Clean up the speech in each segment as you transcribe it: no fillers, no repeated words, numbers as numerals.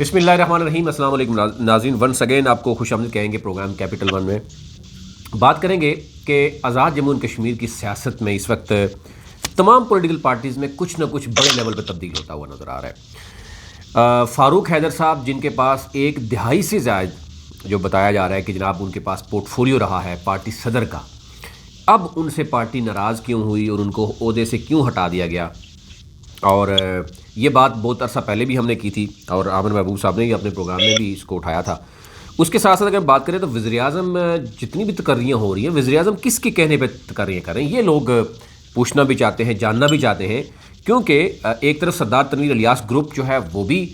بسم اللہ الرحمن الرحیم. السلام علیکم ناظرین. ونس اگین آپ کو خوش آمدید کہیں گے پروگرام کیپٹل ون میں. بات کریں گے کہ آزاد جموں اینڈ کشمیر کی سیاست میں اس وقت تمام پولیٹیکل پارٹیز میں کچھ نہ کچھ بڑے لیول پہ تبدیل ہوتا ہوا نظر آ رہا ہے. فاروق حیدر صاحب جن کے پاس 1 دہائی سے زائد جو بتایا جا رہا ہے کہ جناب ان کے پاس پورٹ فولیو رہا ہے پارٹی صدر کا، اب ان سے پارٹی ناراض کیوں ہوئی اور ان کو عہدے سے کیوں ہٹا دیا گیا؟ اور یہ بات بہت عرصہ پہلے بھی ہم نے کی تھی اور عامر محبوب صاحب نے بھی اپنے پروگرام میں بھی اس کو اٹھایا تھا. اس کے ساتھ ساتھ اگر بات کریں تو وزیر اعظم جتنی بھی تقرریاں ہو رہی ہیں، وزیر اعظم کس کے کہنے پہ تقرریاں کر رہے ہیں، یہ لوگ پوچھنا بھی چاہتے ہیں، جاننا بھی چاہتے ہیں. کیونکہ ایک طرف سردار تنویر الیاس گروپ جو ہے وہ بھی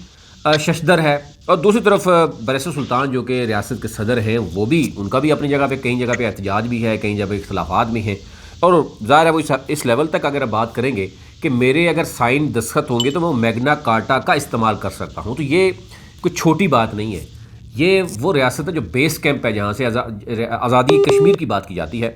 ششدر ہے، اور دوسری طرف بیرسٹر سلطان جو کہ ریاست کے صدر ہیں وہ بھی، ان کا بھی اپنی جگہ پہ کئی جگہ پہ احتجاج بھی ہے، کئی جگہ پہ اختلافات بھی ہیں. اور ظاہر ہے وہ اس لیول تک اگر بات کریں گے کہ میرے اگر سائن دستخط ہوں گے تو میں میگنا کارٹا کا استعمال کر سکتا ہوں، تو یہ کوئی چھوٹی بات نہیں ہے. یہ وہ ریاست ہے جو بیس کیمپ ہے جہاں سے آزادی کشمیر کی بات کی جاتی ہے،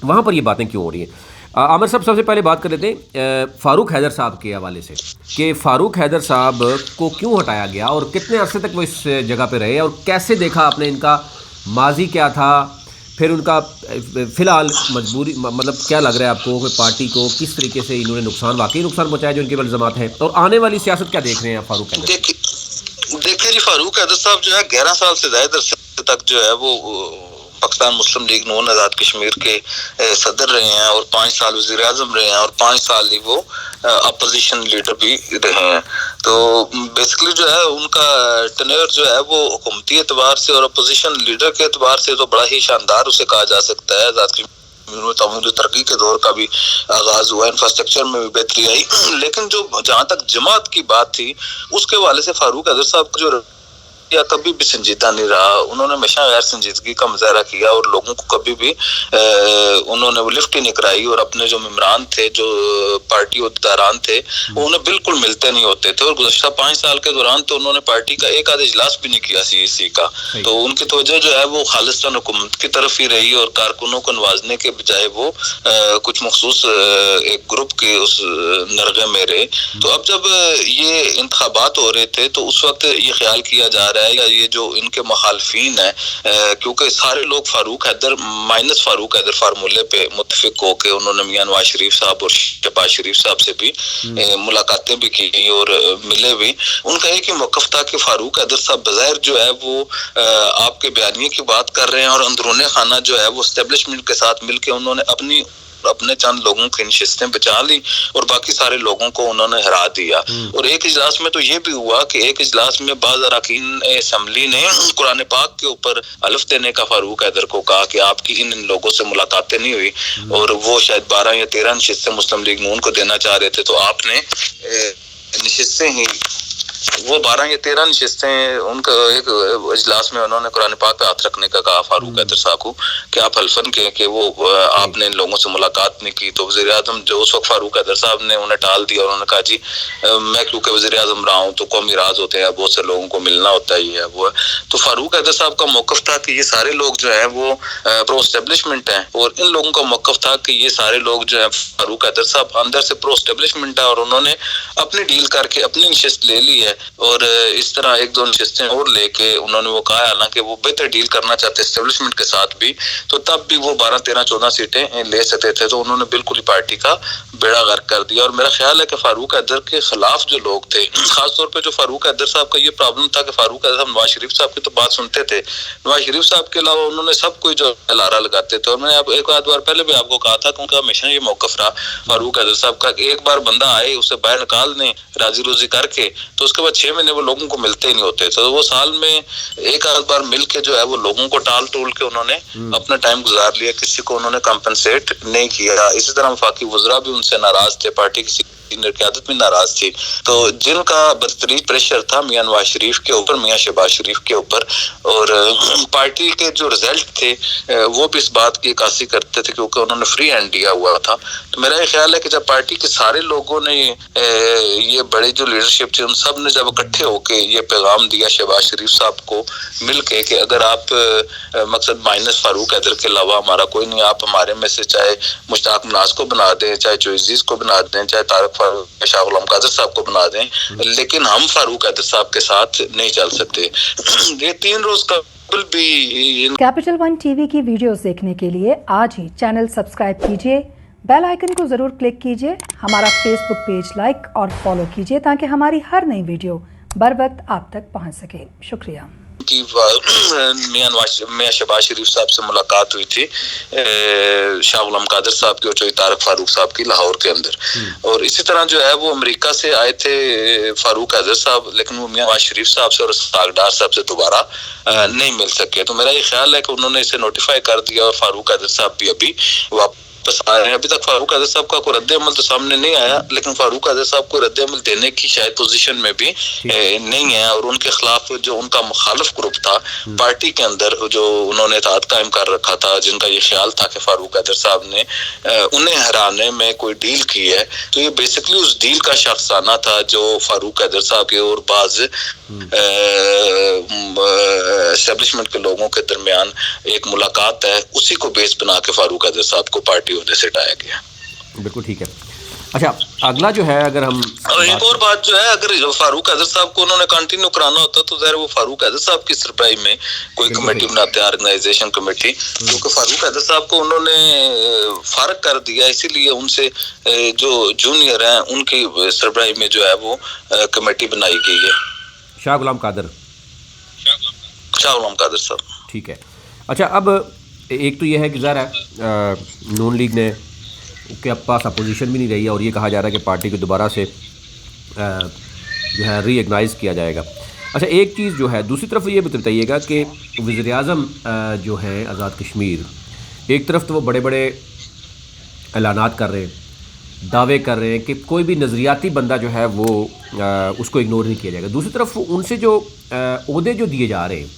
وہاں پر یہ باتیں کیوں ہو رہی ہیں؟ عامر صاحب سب سے پہلے بات کر لیتے ہیں فاروق حیدر صاحب کے حوالے سے کہ فاروق حیدر صاحب کو کیوں ہٹایا گیا اور کتنے عرصے تک وہ اس جگہ پہ رہے، اور کیسے دیکھا آپ نے ان کا ماضی کیا تھا، پھر ان کا فی الحال مجبوری، مطلب کیا لگ رہا ہے آپ کو کہ پارٹی کو کس طریقے سے انہوں نے واقعی نقصان پہنچایا جو ان کے الزامات ہیں، اور آنے والی سیاست کیا دیکھ رہے ہیں فاروق حیدر؟ دیکھیے جی، فاروق حیدر صاحب جو ہے 11 سال سے زائد عرصے تک جو ہے وہ پاکستان مسلم لیگ نون آزاد کشمیر کے صدر رہے ہیں، اور 5 سال وزیر اعظم رہے ہیں، اور 5 سال ہی وہ اپوزیشن لیڈر بھی رہے ہیں. تو بیسکلی جو ہے ان کا ٹینیور جو ہے وہ حکومتی اعتبار سے اور اپوزیشن لیڈر کے اعتبار سے تو بڑا ہی شاندار اسے کہا جا سکتا ہے. آزاد کشمیر میں تعمیری ترقی کے دور کا بھی آغاز ہوا، انفراسٹرکچر میں بھی بہتری آئی. لیکن جو جہاں تک جماعت کی بات تھی اس کے حوالے سے فاروق حیدر صاحب کا جو یا کبھی بھی سنجیدہ نہیں رہا. انہوں نے ہمیشہ غیر سنجیدگی کا مظاہرہ کیا اور لوگوں کو کبھی بھی انہوں نے وہ لفٹ ہی نہیں کرائی، اور اپنے جو ممبران تھے، جو پارٹی عہدیداران تھے، وہ انہیں بالکل ملتے نہیں ہوتے تھے. اور گزشتہ 5 سال کے دوران تو انہوں نے پارٹی کا ایک آدھ اجلاس بھی نہیں کیا CEC کا. تو ان کی توجہ جو ہے وہ خالصتاً حکومت کی طرف ہی رہی، اور کارکنوں کو نوازنے کے بجائے وہ کچھ مخصوص ایک گروپ کے اس نرغے میں رہے. تو اب جب یہ انتخابات ہو رہے تھے تو اس وقت یہ خیال کیا جا رہا ہے یا یہ جو ان کے مخالفین ہیں، کیونکہ سارے لوگ فاروق حیدر مائنس فاروق حیدر فارمولے پہ متفق ہو کے انہوں نے میاں نواز شریف صاحب اور شہباز شریف صاحب سے بھی ملاقاتیں بھی کی اور ملے بھی. ان کا ایک ہی موقف تھا کہ فاروق حیدر صاحب بظاہر جو ہے وہ آپ کے بیانیے کی بات کر رہے ہیں، اور اندرون خانہ جو ہے وہ اسٹیبلشمنٹ کے ساتھ مل کے انہوں نے اپنے چند لوگوں کی نشستیں بچا لی اور باقی سارے لوگوں کو انہوں نے ہرا دیا. اور ایک اجلاس میں تو یہ بھی ہوا کہ ایک اجلاس میں بعض اراکین اسمبلی نے قرآن پاک کے اوپر حلف دینے کا فاروق حیدر کو کہا کہ آپ کی ان لوگوں سے ملاقاتیں نہیں ہوئی، اور وہ شاید 12 یا 13 نشستیں مسلم لیگ نون کو دینا چاہ رہے تھے. تو آپ نے نشستیں ہی وہ 12 یا 13 نشستیں ان کا ایک اجلاس میں انہوں نے قرآن پاک پہ ہاتھ رکھنے کا کہا فاروق حیدر صاحب کو کہ آپ حلفن کے کہ وہ آپ نے ان لوگوں سے ملاقات نہیں کی. تو وزیر اعظم جو اس وقت فاروق حیدر صاحب نے انہیں ٹال دیا، اور انہوں نے کہا جی میں کیونکہ وزیر اعظم رہا ہوں تو قومی راز ہوتے ہیں، بہت سے لوگوں کو ملنا ہوتا ہے، یہ ہے وہ ہے. تو فاروق حیدر صاحب کا موقف تھا کہ یہ سارے لوگ جو ہیں وہ پرو اسٹیبلشمنٹ ہیں، اور ان لوگوں کا موقف تھا کہ یہ سارے لوگ جو ہیں فاروق حیدر صاحب اندر سے پرو اسٹیبلشمنٹ ہے، اور انہوں نے اپنی ڈیل کر کے اپنی نشست لے لی ہے. اور اس طرح 1-2 نشستیں اور لے کے انہوں نے وہ کہا، حالانکہ وہ بہتر ڈیل کرنا چاہتے اسٹیبلشمنٹ کے ساتھ بھی، تو تب بھی وہ 12 13 14 سیٹیں لے سکتے تھے. تو انہوں نے بالکل ہی پارٹی کا بیڑا غرق کر دیا. اور میرا خیال ہے کہ فاروق حیدر کے خلاف جو لوگ تھے، خاص طور پہ جو فاروق حیدر صاحب کا یہ پرابلم تھا کہ فاروق حیدر صاحب نواز شریف صاحب کی تو بات سنتے تھے، نواز شریف صاحب کے علاوہ انہوں نے سب کوئی جو لارا لگاتے تھے. اور میں نے ایک آدھ بار پہلے بھی آپ کو کہا تھا کہ ان کا ہمیشہ یہ موقف رہا فاروق حیدر صاحب کا کہ ایک بار بندہ آئے اسے باہر نکال دیں راضی روزی کر کے، تو اس کے بعد 6 مہینے وہ لوگوں کو ملتے ہی نہیں ہوتے. تو وہ سال میں ایک آدھ بار مل کے جو ہے وہ لوگوں کو ٹال ٹول کے انہوں نے اپنا ٹائم گزار لیا، کسی کو انہوں نے کمپنسیٹ نہیں کیا. اسی طرح وفاقی وزراء بھی ان سے ناراض تھے، پارٹی کی سینئر قیادت بھی ناراض تھی. تو جن کا بدترین پریشر تھا میاں نواز شریف کے اوپر، میاں شہباز شریف کے اوپر، اور پارٹی کے جو رزلٹ تھے وہ بھی اس بات کی عکاسی کرتے تھے کیونکہ انہوں نے فری ہینڈ دیا ہوا تھا. تو میرا یہ خیال ہے کہ جب پارٹی کے سارے لوگوں نے یہ بڑے جو لیڈرشپ تھی ان سب نے جب اکٹھے ہو کے یہ پیغام دیا شہباز شریف صاحب کو مل کے کہ اگر آپ مقصد مائنس فاروق حیدر کے علاوہ ہمارا کوئی نہیں، آپ ہمارے میں سے چاہے مشتاق مناز کو بنا دیں، چاہے جو عزیز کو بنا دیں، چاہے طارق फारूक शाह गुलाम कादर साहब को बना दें, लेकिन हम फारूक हैदर साहब के साथ नहीं चल सकते। ये 3 रोज का भी। कैपिटल वन टीवी की वीडियोस देखने के लिए आज ही चैनल सब्सक्राइब कीजिए, बेल आइकन को जरूर क्लिक कीजिए, हमारा फेसबुक पेज लाइक और फॉलो कीजिए ताकि हमारी हर नई वीडियो बर वक्त आप तक पहुंच सके। शुक्रिया। की मियां शहबाज शरीफ साहब से मुलाकात हुई थी, शाह गुलाम कादर साहब की और चौधरी तारक फारूक साहब की लाहौर के अंदर, और इसी तरह जो है वो अमेरिका से आए थे फारूक हैदर साहब, लेकिन वो मियां शहबाज शरीफ साहब से और सागडार साहब से दोबारा नहीं मिल सके। तो मेरा ये ख्याल है कि उन्होंने इसे नोटिफाई कर दिया और फारूक हैदर साहब भी अभी वापस आ रहे हैं। अभी तक फारूक हैदर साहब का कोई रद्द अमल तो सामने नहीं आया, लेकिन फारूक हैदर साहब को रद्द अमल देने की शायद पोजीशन में भी नहीं है, और उनके खिलाफ जो उनका मुखालिफ ग्रुप था पार्टी के अंदर, जो उन्होंने इत्तेहाद कायम कर रखा था, जिनका ये ख्याल था कि फारूक हैदर साहब ने उन्हें हराने में कोई डील की है, तो ये बेसिकली उस डील का शख्साना था जो फारूक हैदर साहब के और बाज एस्टेब्लिशमेंट के लोगों के दरमियान एक मुलाकात है, उसी को बेस बना के फारूक हैदर साहब को पार्टी होने से हटाया गया। बिल्कुल ठीक है। अच्छा, अगला जो है, अगर हम और एक और बात जो है, अगर फारूक हैदर साहब को उन्होंने कंटिन्यू कराना होता तो ज़ाहिर वो फारूक हैदर साहब की सरप्राई में कोई कमेटी बनाते हैं, ऑर्गेनाइजेशन कमेटी, क्योंकि फारूक हैदर साहब को उन्होंने फारग कर दिया, इसीलिए उनसे जो जूनियर हैं उनकी सरप्राई में जो है वो कमेटी बनाई गई है। शाह गुलाम कादर साहब, ठीक है। अच्छा, अब एक तो ये है कि ज़रा नून लीग ने के पास अपोजिशन भी नहीं रही है, और ये कहा जा रहा है कि पार्टी को दोबारा से जो है रीऑर्गेनाइज़ किया जाएगा। अच्छा, एक चीज़ जो है, दूसरी तरफ ये बताइएगा कि वज़ीर आज़म जो हैं आज़ाद कश्मीर, एक तरफ तो वो बड़े बड़े ऐलानात कर रहे हैं, दावे कर रहे हैं कि कोई भी नज़रियाती बंदा जो है वो उसको इग्नोर नहीं किया जाएगा। दूसरी तरफ उनसे जो ओहदे जो दिए जा रहे हैं,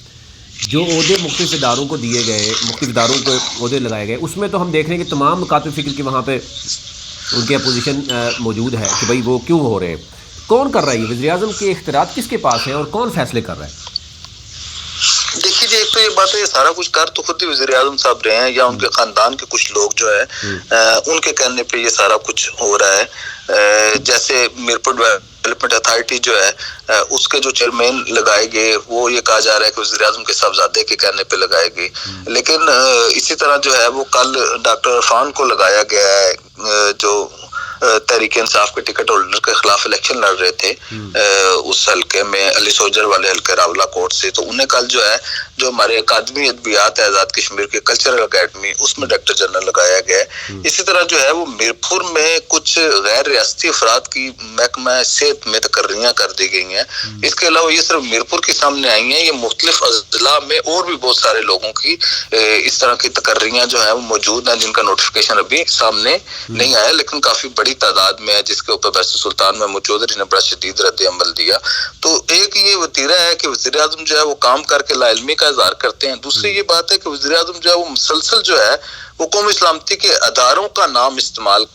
जो ओहदे मुख्तलिफ इदारों को दिए गए, मुख्तलिफ इदारों को ओहदे लगाए गए, उसमें तो हम देख रहे हैं कि तमाम मुकातिब फ़िक्र की वहाँ पे उनकी अपोजिशन मौजूद है कि भाई वो क्यों हो रहे हैं, कौन कर रहा है ये, वज़ीर आज़म के इख्तियारात किसके पास हैं और कौन फैसले कर रहा है? देखिए जी, एक तो ये बात है, ये सारा कुछ कर तो खुद ही वज़ीर आज़म साहब रहे हैं, या उनके ख़ानदान के कुछ लोग जो है उनके कहने पे ये सारा कुछ हो रहा है। जैसे मीरपुर डेवलपमेंट अथॉरिटी जो है उसके जो चेयरमैन लगाए गए, वो ये कहा जा रहा है कि वज़ीर आज़म के साहबजादे के कहने पे लगाए गए, लेकिन इसी तरह जो है वो कल डॉक्टर इरफान को लगाया गया है, जो तहरीक इंसाफ के टिकट होल्डर के खिलाफ इलेक्शन लड़ रहे थे उस हल्के में, अली सोजर वाले हल्के रावला कोट से। तो उन्हें कल जो है, जो हमारे अकादमी अदबियात है आज़ाद कश्मीर के कल्चरल अकेडमी, उसमें डायरेक्टर जनरल लगाया गया है। इसी तरह जो है वो मीरपुर में कुछ गैर रियासती अफराद की महकमा सेहत में तकर्रियाँ कर दी गई हैं। इसके अलावा ये सिर्फ मीरपुर के सामने आई हैं, ये मुख्तलिफ अजला में और भी बहुत सारे लोगों की इस तरह की तकर्रियाँ जो है वो मौजूद हैं, जिनका नोटिफिकेशन अभी सामने नहीं आया, लेकिन काफ़ी बड़ी तादाद में है, जिसके ऊपर बैरिस्टर सुल्तान महमूद चौधरी ने बड़ा शदीद रद्द अमल दिया। तो एक ये वतीरा है कि वज़ीर आज़म जो है वो काम करके लाइल्मी का इज़हार करते हैं। दूसरी ये बात है कि वज़ीर आज़म जो है वो मुसलसल जो है वो कौमी इस्लामती के अदारों का नाम इस्तेमाल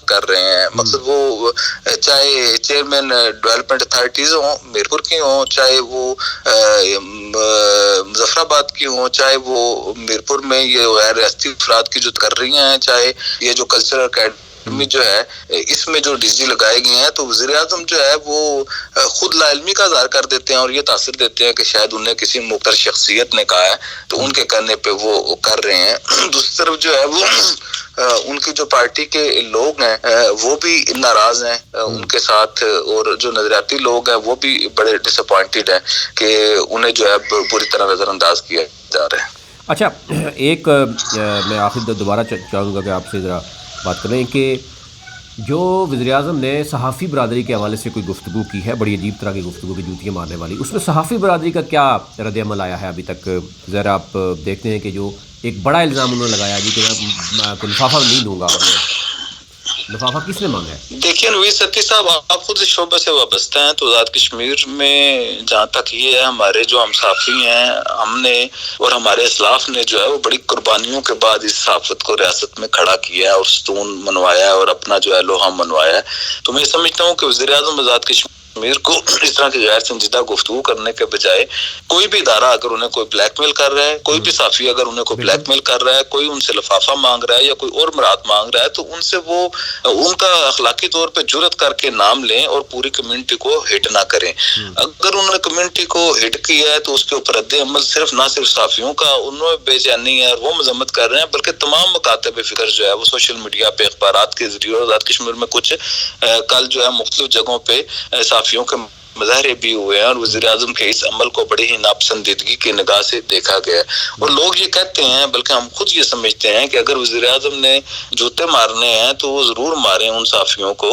कर रहे हैं। मकसद वो चाहे चेयरमैन डेवलपमेंट अथॉरिटीज़ हों, मीरपुर की हों, चाहे वो मुजफ्फराबाद की हों, चाहे वो मीरपुर में ये गैर रियासती अफराद की जो कर रही हैं, चाहे ये जो कल्चरल अकेडमी जो है इसमें जो डीजी लगाए गए हैं, तो वज़ीर आज़म जो है वो खुद लाइल्मी का इज़हार कर देते हैं और ये तासीर देते हैं कि शायद उन्हें किसी मुख्तर शख्सियत ने कहा है, तो उनके कहने पे वो कर रहे हैं। दूसरी तरफ जो है वो उनकी जो पार्टी के लोग हैं वो भी नाराज हैं उनके साथ, और जो नजरियाती लोग हैं वो भी बड़े डिसअपॉइंटेड हैं कि उन्हें जो है बुरी तरह नज़रअंदाज किया जा रहा है। अच्छा, एक मैं आखिर दोबारा चाहूँगा कि आपसे ज़रा बात करें कि जो वज़ीर आज़म ने सहाफ़ी बरादरी के हवाले से कोई गुफ्तगू की है, बड़ी अजीब तरह की गुफ्तगू की जूतियाँ मारने वाली, उसमें सहाफ़ी बरादरी का क्या रद्द अमल आया है अभी तक? ज़रा आप देखते हैं कि जो एक बड़ा इल्ज़ाम उन्होंने लगाया जी कि मैं लिफाफा नहीं दूँगा, लिफाफा किसने मांगा है? देखिए नवीद सत्ती साहब, आप खुद इस शोबे से वाबस्ता हैं, तो आज़ाद कश्मीर में जहाँ तक ये है, हमारे जो हमसाफी हैं, हमने और हमारे इस्लाफ ने जो है वो बड़ी कुर्बानियों के बाद इस सहाफत को रियासत में खड़ा किया है और सुतून मनवाया है और अपना जो है लोहा मनवाया है। तो मैं समझता हूँ कि वज़ीर आज़म आज़ाद कश्मीर कश्मीर को इस तरह की गैर संजीदा गुफ्तगू करने के बजाय कोई भी इदारा अगर उन्हें कोई ब्लैकमेल कर रहा है, कोई भी साफी अगर उन्हें कोई ब्लैकमेल कर रहा है, कोई उनसे लिफाफा मांग रहा है या कोई और मराद मांग रहा है, तो उनसे वो उनका अखलाकी तौर पे जुर्रत करके नाम लें और पूरी कम्युनिटी को हिट ना करें। अगर उन्होंने कम्युनिटी को हिट किया है तो उसके ऊपर रद्द अमल सिर्फ ना सिर्फ साफियों का उनमें बेचैनी है और वो मजम्मत कर रहे हैं, बल्कि तमाम मकातब फिक्र जो है वो सोशल मीडिया पे अखबारात के जरिए और आज़ाद कश्मीर में कुछ कल जो है मुख्तलिफ जगहों पे साफियों के मुजाहरे भी हुए हैं और वज़ीर-ए-आज़म के इस अमल को बड़ी ही नापसंदीदगी की निगाह से देखा गया है। और लोग ये कहते हैं, बल्कि हम खुद ये समझते हैं कि अगर वज़ीर-ए-आज़म ने जूते मारने हैं तो वो ज़रूर मारें उन साफियों को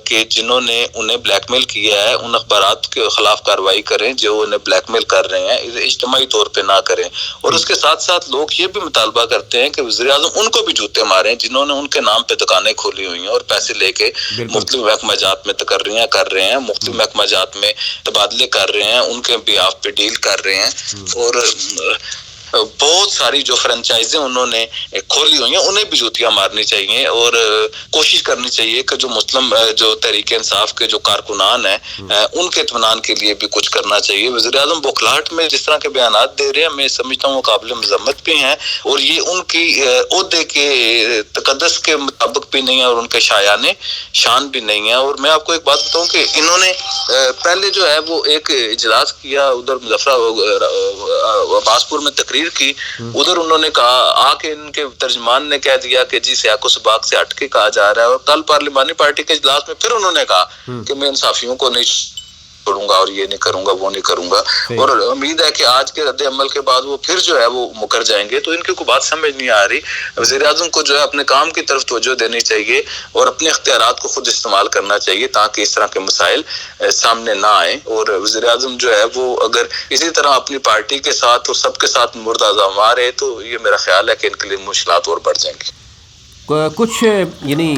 कि जिन्होंने उन्हें ब्लैकमेल किया है, उन अखबारात के खिलाफ कार्रवाई करें जो उन्हें ब्लैकमेल कर रहे हैं, इसे इज्तिमाई तौर पर ना करें। और उसके साथ साथ लोग ये भी मुतालबा करते हैं कि वज़ीर-ए-आज़म उनको भी जूते मारें जिन्होंने उनके नाम पर दुकानें खोली हुई हैं और पैसे लेके मुख्तलिफ महकमाजात में तकर्रियाँ कर रहे हैं, मुख्तलिफ महकमाजात में तबादले कर रहे हैं, उनके बिहाफ पे डील कर रहे हैं और बहुत सारी जो फ्रेंचाइजें उन्होंने खोली हुई हैं उन्हें भी जूतियां मारनी चाहिए और कोशिश करनी चाहिए कि जो मुस्लिम जो तहरीक इंसाफ के जो कारकुनान हैं उनके इत्मीनान के लिए भी कुछ करना चाहिए। वज़ीर-ए-आज़म बौखलाहट में जिस तरह के बयानात दे रहे हैं मैं समझता हूँ काबिल मज़म्मत भी हैं और ये उनकी ओहदे के तकद्दस के मुताबिक भी नहीं है और उनके शायाने शान भी नहीं है। और मैं आपको एक बात बताऊँ कि इन्होंने पहले जो है वो एक इजलास किया उधर अब्बासपुर में तकरीर की, उधर उन्होंने कहा आके इनके तर्जमान ने कह दिया कि जी सियाको सबाक से हटके कहा जा रहा है और कल पार्लिमानी पार्टी के इजलास में फिर उन्होंने कहा कि मैं इंसाफियों को नहीं छोड़ूंगा और ये नहीं करूंगा वो नहीं करूंगा और उम्मीद है कि आज के रद्द अमल के बाद वो फिर जो है वो मुकर जाएंगे। तो इनकी कोई बात समझ नहीं आ रही। वज़ीर-ए-आज़म को जो है अपने काम की तरफ तवज्जो देनी चाहिए और अपने इख्तियारात को खुद इस्तेमाल करना चाहिए ताकि इस तरह के मसाइल सामने ना आए। और वज़ीर-ए-आज़म जो है वो अगर इसी तरह अपनी पार्टी के साथ और सबके साथ मुर्ताज़ा मारे तो ये मेरा ख्याल है कि इनके लिए मुश्किलात और बढ़ जाएंगी। कुछ यानी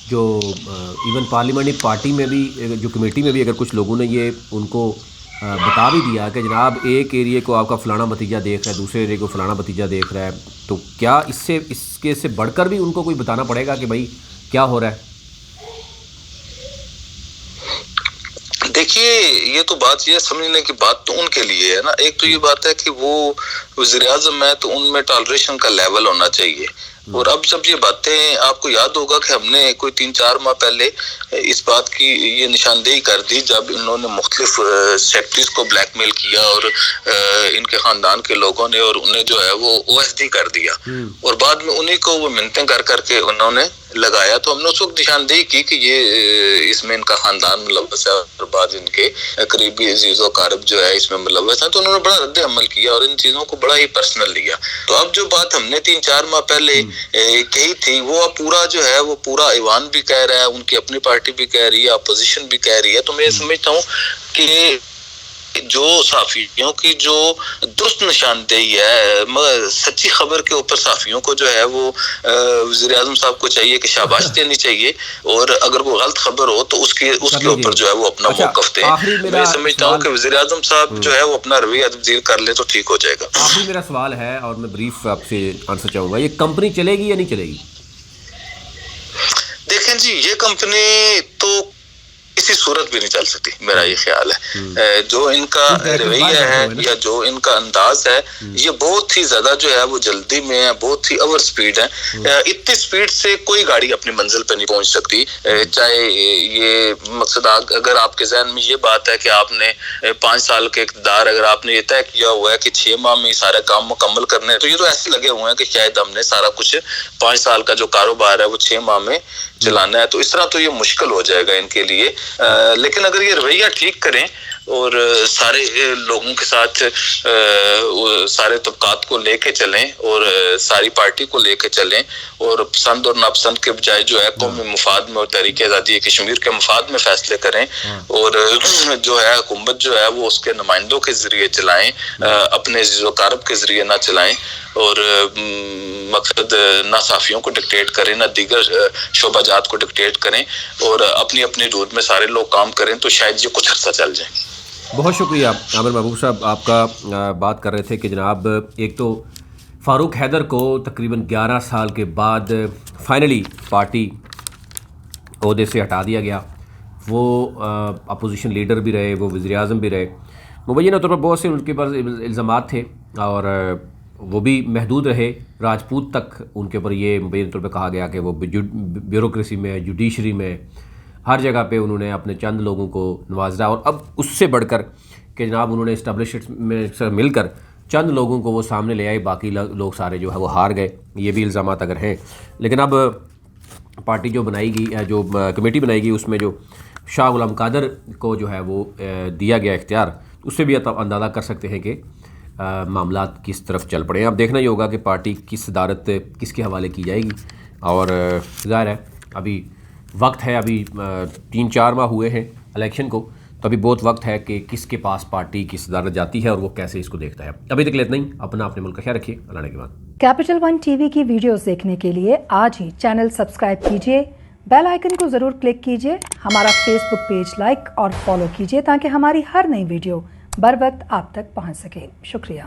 जो इवन पार्लियामेंट्री पार्टी में भी जो कमेटी में भी अगर कुछ लोगों ने ये उनको बता भी दिया कि जनाब एक एरिया को आपका फ़लाना भतीजा देख रहा है, दूसरे एरिया को फ़लाना भतीजा देख रहा है, तो क्या इसके से बढ़कर भी उनको कोई बताना पड़ेगा कि भाई क्या हो रहा है? देखिए ये तो बात ये समझने की बात तो उनके लिए है ना। एक तो ये बात है कि वो वज़ीर-ए-आज़म है तो उनमें टॉलरेशन का लेवल होना चाहिए। और अब जब ये बातें आपको याद होगा कि हमने कोई 3-4 माह पहले इस बात की ये निशानदेही कर दी जब इन्होंने मुख्तलिफ सेक्रेटरीज को ब्लैकमेल किया और इनके ख़ानदान के लोगों ने और उन्हें जो है वो OSD कर दिया और बाद में उन्हीं को वो मिन्नतें कर करके उन्होंने लगाया। तो हमने उस वक्त निशानदेही की कि ये इसमें इनका ख़ानदान मुलव्वस है और बाद इनके करीबी अजीज़ व कारब जो है इसमें मुलव्वस है। तो उन्होंने बड़ा रद्द अमल किया और इन चीज़ों को बड़ा ही पर्सनल लिया। तो अब जो बात हमने 3-4 माह पहले कही थी वो अब पूरा जो है वो पूरा ईवान भी कह रहा है, उनकी अपनी पार्टी भी कह रही है, अपोजिशन भी कह रही है। तो मैं समझता हूँ कि जो साफियों की जो दुरुस्त निशानदेही है मगर सच्ची खबर के ऊपर साफियों को जो है वो वज़ीर-ए-आज़म साहब को चाहिए कि शाबाश देनी चाहिए और अगर वो गलत खबर हो तो उसके ऊपर जो है वो अपना मौक़िफ़ दें। मैं समझता हूँ कि वज़ीर-ए-आज़म साहब जो है वो अपना रवैया तब्दील कर ले तो ठीक हो जाएगा। आखिरी मेरा सवाल है और मैं ब्रीफ आपसे आंसर चाहूँगा, ये कंपनी चलेगी या नहीं चलेगी? देखें जी ये कंपनी तो किसी सूरत भी नहीं चल सकती, मेरा ये ख्याल है। जो इनका रवैया है या जो इनका अंदाज है ये बहुत ही ज्यादा जो है वो जल्दी में है, बहुत ही ओवर स्पीड है। इतनी स्पीड से कोई गाड़ी अपनी मंजिल पे नहीं पहुंच सकती। चाहे ये मकसद अगर आपके जहन में ये बात है कि आपने 5 साल के इक़्तिदार अगर आपने ये तय किया हुआ है कि 6 माह में सारे काम मुकम्मल करने हैं तो ये तो ऐसे लगे हुए हैं कि शायद हमने सारा कुछ 5 साल का जो कारोबार है वो 6 माह में चलाना है। तो इस तरह तो ये मुश्किल हो जाएगा इनके लिए। लेकिन अगर ये रवैया ठीक करें और सारे लोगों के साथ सारे तबकात को लेके चलें और सारी पार्टी को लेके चलें और पसंद और नापसंद के बजाय जो है कौमी मुफाद में और तहरीक आज़ादी कश्मीर के मुफाद में फैसले करें और जो है हुकूमत जो है वो उसके नुमाइंदों के ज़रिए चलाएं, अपने ज़िज़्ज़ो-कारब के ज़रिए ना चलाएं और मकसद ना साफियों को डिक्टेट करें ना दीगर शोबाजात को डिक्टेट करें और अपनी अपनी रूट में सारे लोग काम करें तो शायद ये कुछ अर्सा चल जाए। बहुत शुक्रिया आमिर महबूब साहब, आपका बात कर रहे थे कि जनाब एक तो फ़ारूक हैदर को तकरीबन 11 साल के बाद फाइनली पार्टी ओहदे से हटा दिया गया وہ اپوزیشن لیڈر بھی رہے، وہ وزیر اعظم بھی رہے، مبینہ طور پر بہت سے ان کے پاس الزامات تھے اور وہ بھی محدود رہے۔ راجپوت تک ان کے اوپر یہ مبینہ طور پہ کہا گیا کہ وہ بیوروکریسی میں، جوڈیشری میں، ہر جگہ پہ انہوں نے اپنے چند لوگوں کو نوازا، اور اب اس سے بڑھ کر کہ جناب انہوں نے اسٹیبلشمنٹ میں سے مل کر چند لوگوں کو وہ سامنے لے آئے، باقی لوگ سارے جو ہے وہ ہار گئے۔ یہ بھی الزامات اگر ہیں، لیکن اب پارٹی جو بنائی گئی، جو کمیٹی بنائی گئی، اس میں جو شاہ غلام قادر کو جو ہے وہ دیا گیا اختیار، اس سے بھی اندازہ کر سکتے ہیں کہ معاملات کس طرف چل پڑے ہیں۔ اب دیکھنا یہ ہوگا کہ پارٹی کی صدارت کس کے حوالے کی جائے گی، اور ظاہر ہے ابھی وقت ہے، ابھی 3-4 ماہ ہوئے ہیں الیکشن کو، تو ابھی بہت وقت ہے کہ کس کے پاس پارٹی کی صدارت جاتی ہے اور وہ کیسے اس کو دیکھتا ہے۔ ابھی تک اتنا ہی، اپنے ملک کا خیال رکھیے، اللہ نے کے بعد۔ کیپٹل ون ٹی وی کی ویڈیوز دیکھنے کے لیے آج ہی چینل سبسکرائب کیجیے، بیل آئیکن کو ضرور کلک کیجیے، ہمارا فیس بک پیج لائک اور فالو کیجیے تاکہ ہماری ہر نئی ویڈیو بر وقت آپ تک پہنچ سکے۔ شکریہ۔